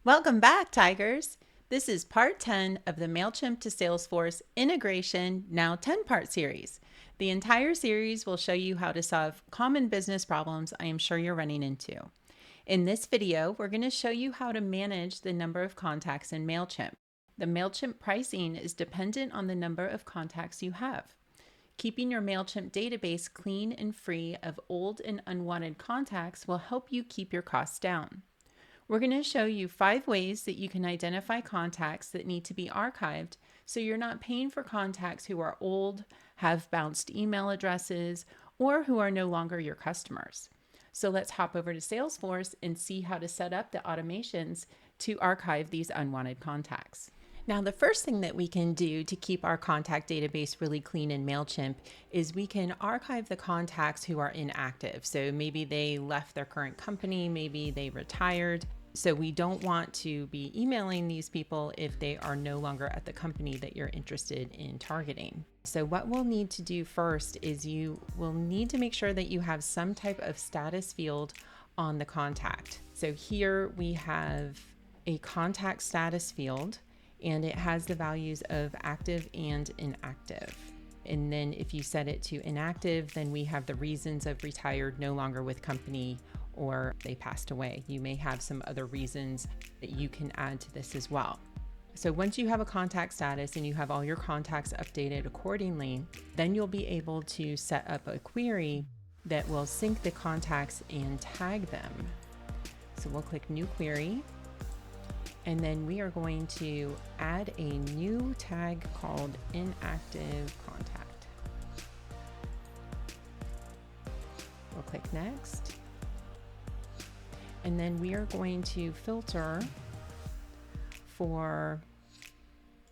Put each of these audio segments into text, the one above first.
Welcome back, Tigers. This is part 10 of the Mailchimp to Salesforce Integration Now 10-part series. The entire series will show you how to solve common business problems I am sure you're running into. In this video, we're going to show you how to manage the number of contacts in Mailchimp. The Mailchimp pricing is dependent on the number of contacts you have. Keeping your Mailchimp database clean and free of old and unwanted contacts will help you keep your costs down. We're going to show you 5 ways that you can identify contacts that need to be archived so you're not paying for contacts who are old, have bounced email addresses, or who are no longer your customers. So let's hop over to Salesforce and see how to set up the automations to archive these unwanted contacts. Now, the first thing that we can do to keep our contact database really clean in Mailchimp is we can archive the contacts who are inactive. So maybe they left their current company, maybe they retired. So we don't want to be emailing these people if they are no longer at the company that you're interested in targeting. So what we'll need to do first is you will need to make sure that you have some type of status field on the contact. So here we have a contact status field, and it has the values of active and inactive. And then if you set it to inactive, then we have the reasons of retired, no longer with company, or they passed away. You may have some other reasons that you can add to this as well. So once you have a contact status and you have all your contacts updated accordingly, then you'll be able to set up a query that will sync the contacts and tag them. So we'll click New Query. And then we are going to add a new tag called Inactive Contact. We'll click Next. And then we are going to filter for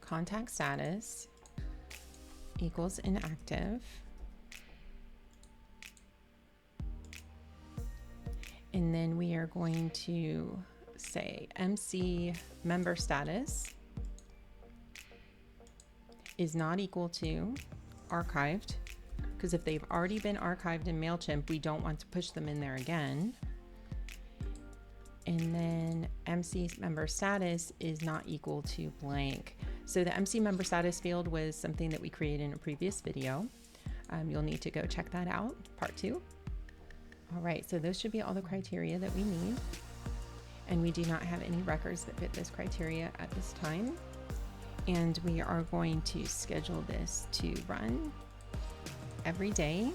contact status equals inactive. And then we are going to say MC member status is not equal to archived, because if they've already been archived in Mailchimp, we don't want to push them in there again. And then MC member status is not equal to blank. So the MC member status field was something that we created in a previous video. You'll need to go check that out, part 2. All right, so those should be all the criteria that we need. And we do not have any records that fit this criteria at this time. And we are going to schedule this to run every day.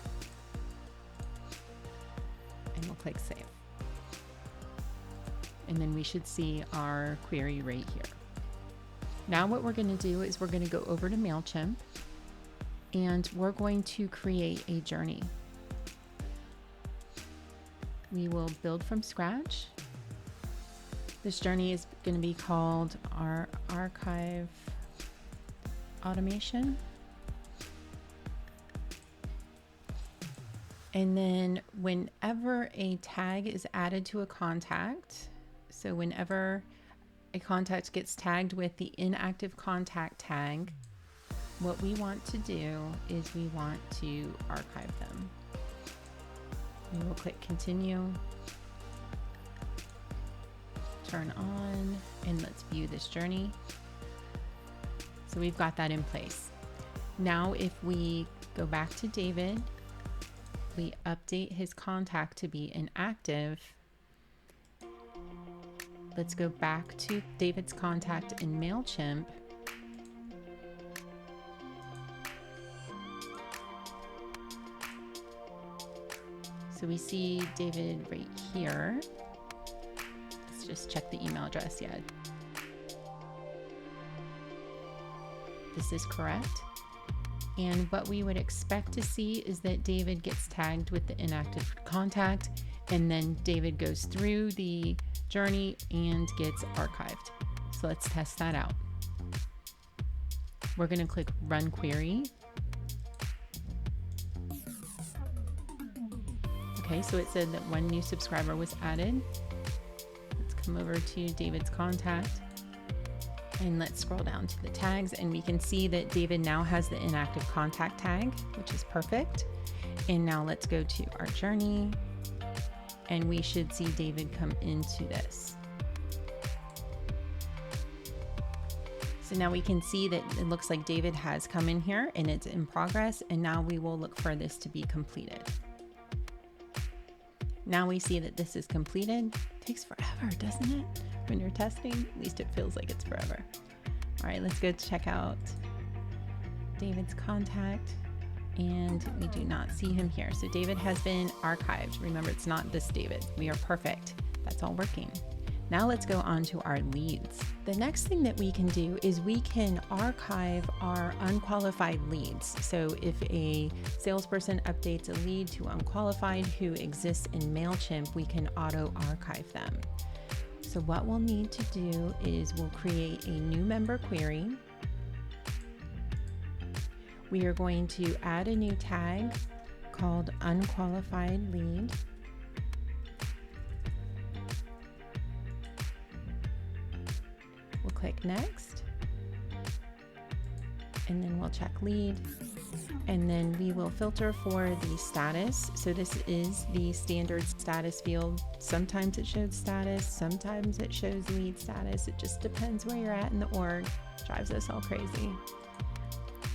And we'll click Save. And then we should see our query right here. Now what we're going to do is we're going to go over to Mailchimp and we're going to create a journey. We will build from scratch. This journey is going to be called our archive automation. And then whenever a tag is added to a contact, so whenever a contact gets tagged with the inactive contact tag, what we want to do is we want to archive them. We will click Continue. Turn on, and let's view this journey. So we've got that in place. Now if we go back to David, we update his contact to be inactive. Let's go back to David's contact in Mailchimp. So we see David right here. Just check the email address yet. This is correct. And what we would expect to see is that David gets tagged with the inactive contact, and then David goes through the journey and gets archived. So let's test that out. We're going to click Run Query. Okay, so it said that 1 new subscriber was added. Come over to David's contact and let's scroll down to the tags, and we can see that David now has the inactive contact tag, which is perfect. And now let's go to our journey and we should see David come into this. So now we can see that it looks like David has come in here and it's in progress. And now we will look for this to be completed. Now we see that this is completed. It takes forever, doesn't it? When you're testing, at least it feels like it's forever. All right, let's go check out David's contact. And we do not see him here. So David has been archived. Remember, it's not this David. We are perfect. That's all working. Now let's go on to our leads. The next thing that we can do is we can archive our unqualified leads. So if a salesperson updates a lead to unqualified who exists in Mailchimp, we can auto archive them. So what we'll need to do is we'll create a new member query. We are going to add a new tag called unqualified lead. We'll click next, and then we'll check lead, and then we will filter for the status. So this is the standard status field. Sometimes it shows status, sometimes it shows lead status. It just depends where you're at in the org. Drives us all crazy.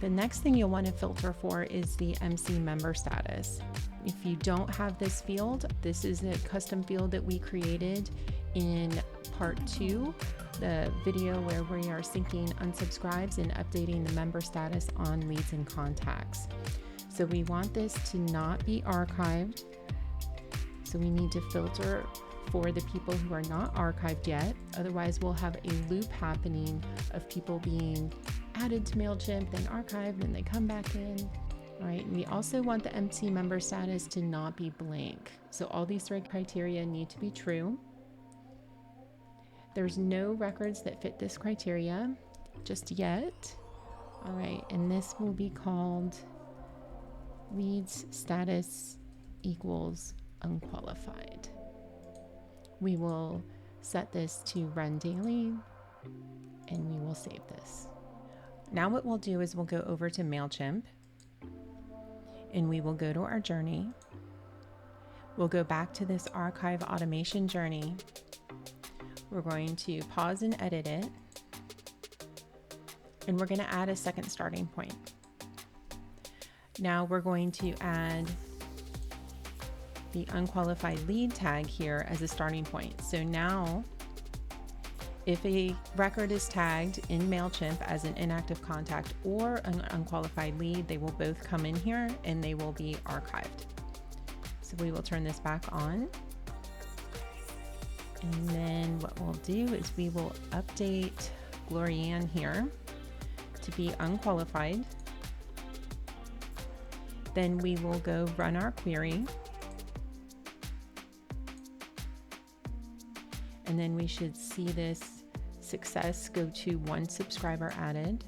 The next thing you'll want to filter for is the MC member status. If you don't have this field, this is a custom field that we created in part 2, the video where we are syncing unsubscribes and updating the member status on leads and contacts. So we want this to not be archived. So we need to filter for the people who are not archived yet. Otherwise, we'll have a loop happening of people being added to Mailchimp, then archived, and they come back in. All right, and we also want the MC member status to not be blank. So all these 3 criteria need to be true. There's no records that fit this criteria just yet. All right, and this will be called leads status equals unqualified. We will set this to run daily, and we will save this. Now what we'll do is we'll go over to Mailchimp, and we will go to our journey. We'll go back to this archive automation journey. We're going to pause and edit it, and we're going to add a second starting point. Now we're going to add the unqualified lead tag here as a starting point. So now if a record is tagged in Mailchimp as an inactive contact or an unqualified lead, they will both come in here and they will be archived. So we will turn this back on. And then what we'll do is we will update Glorianne here to be unqualified. Then we will go run our query. And then we should see this success go to 1 subscriber added.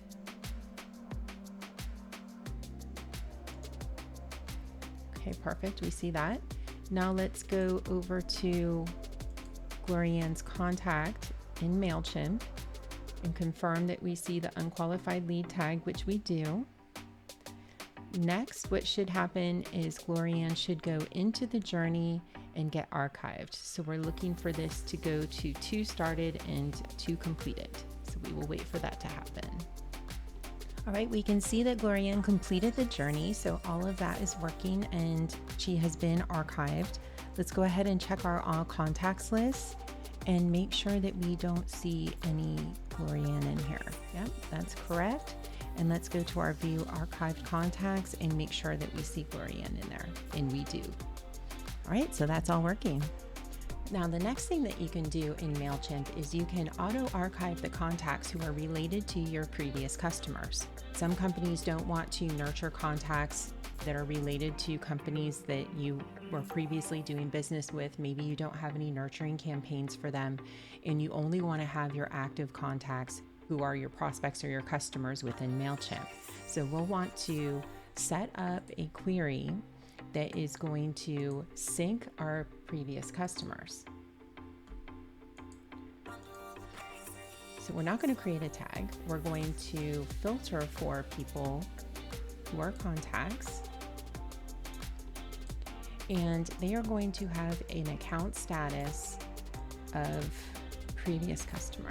Okay, perfect. We see that. Now let's go over to Glorianne's contact in Mailchimp and confirm that we see the unqualified lead tag, which we do. Next, what should happen is Glorianne should go into the journey and get archived. So we're looking for this to go to 2 started and 2 completed. So we will wait for that to happen. All right, we can see that Glorianne completed the journey. So all of that is working and she has been archived. Let's go ahead and check our all contacts list and make sure that we don't see any Glorianne in here. Yep, that's correct. And let's go to our view archived contacts and make sure that we see Glorianne in there, and we do. All right, so that's all working. Now, the next thing that you can do in Mailchimp is you can auto-archive the contacts who are related to your previous customers. Some companies don't want to nurture contacts that are related to companies that you were previously doing business with. Maybe you don't have any nurturing campaigns for them, and you only want to have your active contacts who are your prospects or your customers within Mailchimp. So we'll want to set up a query that is going to sync our previous customers. So we're not going to create a tag. We're going to filter for people who are contacts, and they are going to have an account status of previous customer.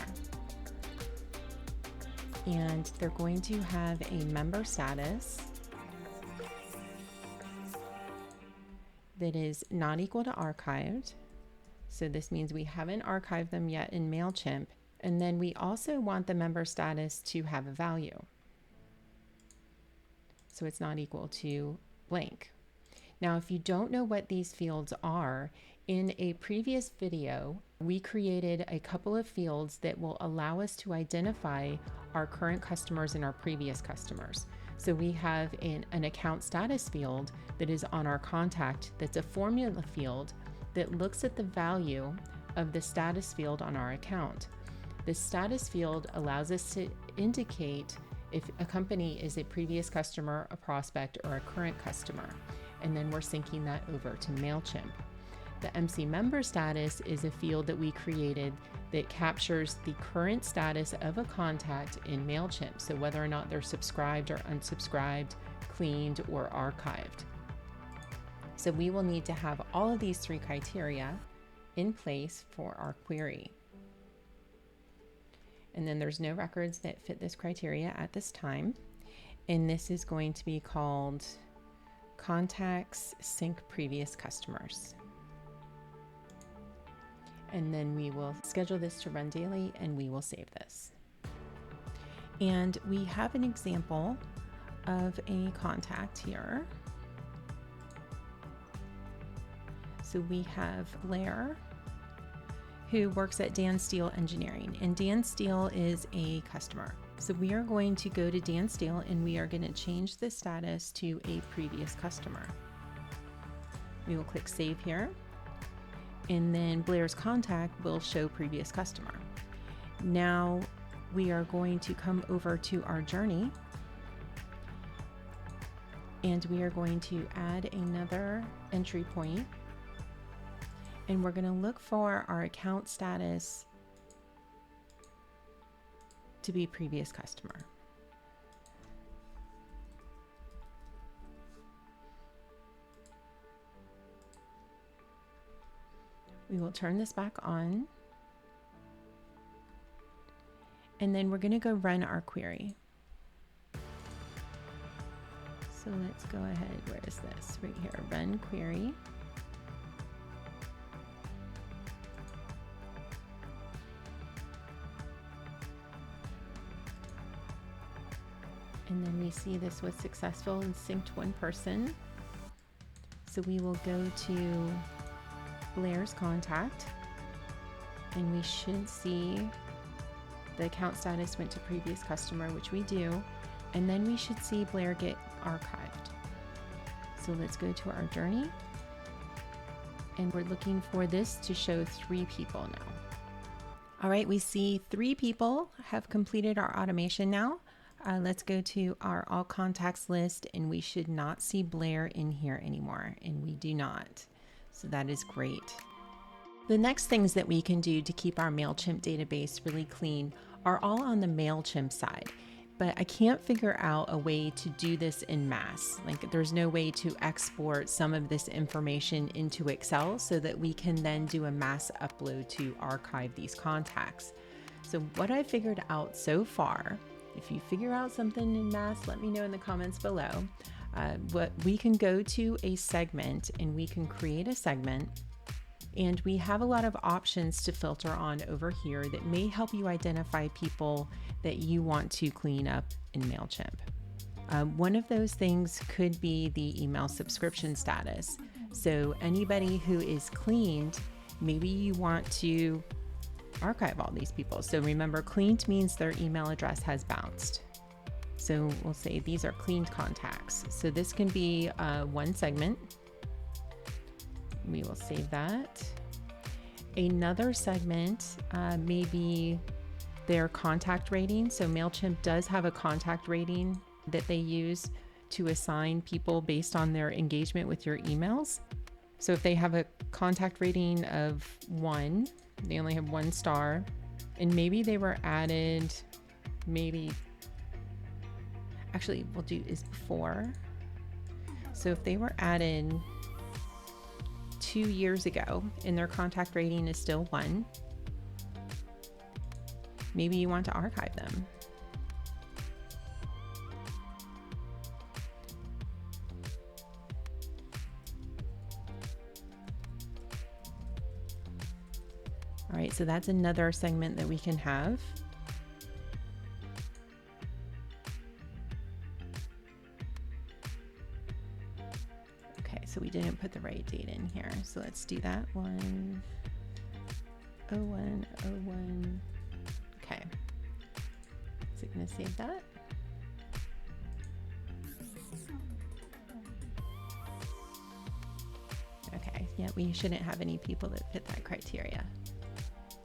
and they're going to have a member status that is not equal to archived. So this means we haven't archived them yet in Mailchimp. And then we also want the member status to have a value. So it's not equal to blank. Now, if you don't know what these fields are, in a previous video, we created a couple of fields that will allow us to identify our current customers and our previous customers. So we have an account status field that is on our contact that's a formula field that looks at the value of the status field on our account. The status field allows us to indicate if a company is a previous customer, a prospect, or a current customer. And then we're syncing that over to Mailchimp. The MC member status is a field that we created that captures the current status of a contact in Mailchimp. So whether or not they're subscribed or unsubscribed, cleaned, or archived. So we will need to have all of these three criteria in place for our query. And then there's no records that fit this criteria at this time. And this is going to be called Contacts Sync Previous Customers. And then we will schedule this to run daily and we will save this. And we have an example of a contact here. So we have Blair, who works at Dan Steele Engineering, and Dan Steele is a customer. So we are going to go to Dan Steele and we are going to change the status to a previous customer. We will click Save here, and then Blair's contact will show previous customer. Now we are going to come over to our journey, and we are going to add another entry point. And we're going to look for our account status to be previous customer. We will turn this back on. And then we're going to go run our query. So let's go ahead. Where is this? Right here. Run query. And then we see this was successful and synced one person. So we will go to Blair's contact, and we should see the account status went to previous customer, which we do. And then we should see Blair get archived. So let's go to our journey. And we're looking for this to show 3 people now. All right, we see 3 people have completed our automation now. Let's go to our all contacts list, and we should not see Blair in here anymore, and we do not. So that is great. The next things that we can do to keep our Mailchimp database really clean are all on the Mailchimp side, but I can't figure out a way to do this in mass. Like there's no way to export some of this information into Excel so that we can then do a mass upload to archive these contacts. So what I figured out so far, if you figure out something in mass, let me know in the comments below. What we can go to a segment, and we can create a segment, and we have a lot of options to filter on over here that may help you identify people that you want to clean up in Mailchimp. One of those things could be the email subscription status. So anybody who is cleaned, maybe you want to archive all these people. So remember, cleaned means their email address has bounced. So we'll say these are cleaned contacts. So this can be one segment. We will save that. Another segment may be their contact rating. So Mailchimp does have a contact rating that they use to assign people based on their engagement with your emails. So if they have a contact rating of 1, they only have 1 star, and maybe they were added, actually we'll do is before. So if they were added 2 years ago and their contact rating is still 1, maybe you want to archive them. so that's another segment that we can have. Okay, so we didn't put the right date in here. So let's do that one. 0101. Okay. Is it going to save that? Okay, yeah, we shouldn't have any people that fit that criteria.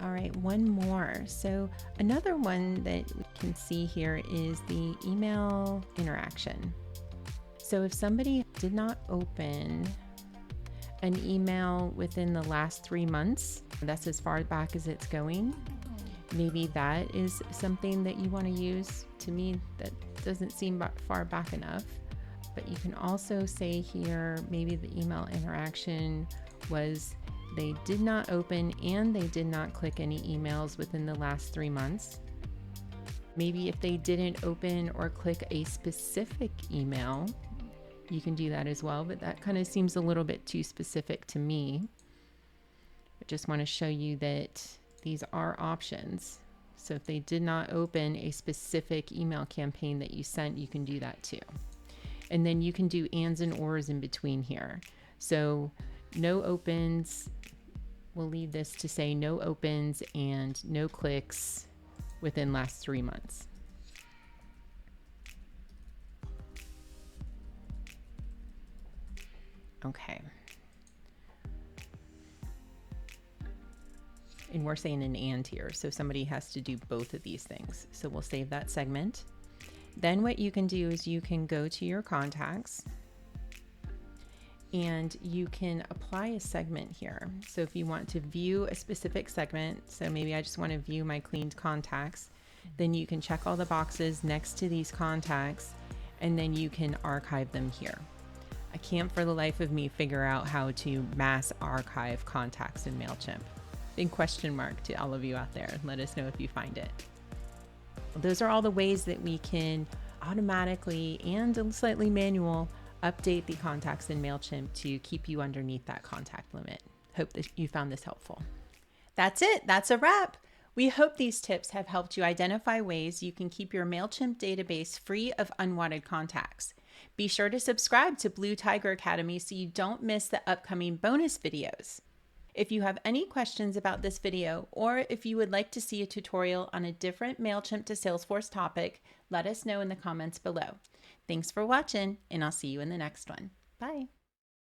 All right, one more. So another one that we can see here is the email interaction. So if somebody did not open an email within the last 3 months, that's as far back as it's going, maybe that is something that you want to use. To me, that doesn't seem far back enough. But you can also say here, maybe the email interaction was they did not open and they did not click any emails within the last 3 months. Maybe if they didn't open or click a specific email, you can do that as well, but that kind of seems a little bit too specific to me. I just want to show you that these are options. So if they did not open a specific email campaign that you sent, you can do that too. And then you can do ands and ors in between here. So no opens, we'll leave this to say no opens and no clicks within last 3 months. Okay. And we're saying an and here, so somebody has to do both of these things. So we'll save that segment. Then what you can do is you can go to your contacts and you can apply a segment here. So if you want to view a specific segment, so maybe I just want to view my cleaned contacts, then you can check all the boxes next to these contacts and then you can archive them here. I can't for the life of me figure out how to mass archive contacts in Mailchimp. Big question mark to all of you out there. Let us know if you find it. Those are all the ways that we can automatically and slightly manual update the contacts in Mailchimp to keep you underneath that contact limit. Hope that you found this helpful. That's it. That's a wrap. We hope these tips have helped you identify ways you can keep your Mailchimp database free of unwanted contacts. Be sure to subscribe to Blue Tiger Academy so you don't miss the upcoming bonus videos. If you have any questions about this video, or if you would like to see a tutorial on a different Mailchimp to Salesforce topic, let us know in the comments below. Thanks for watching, and I'll see you in the next one. Bye.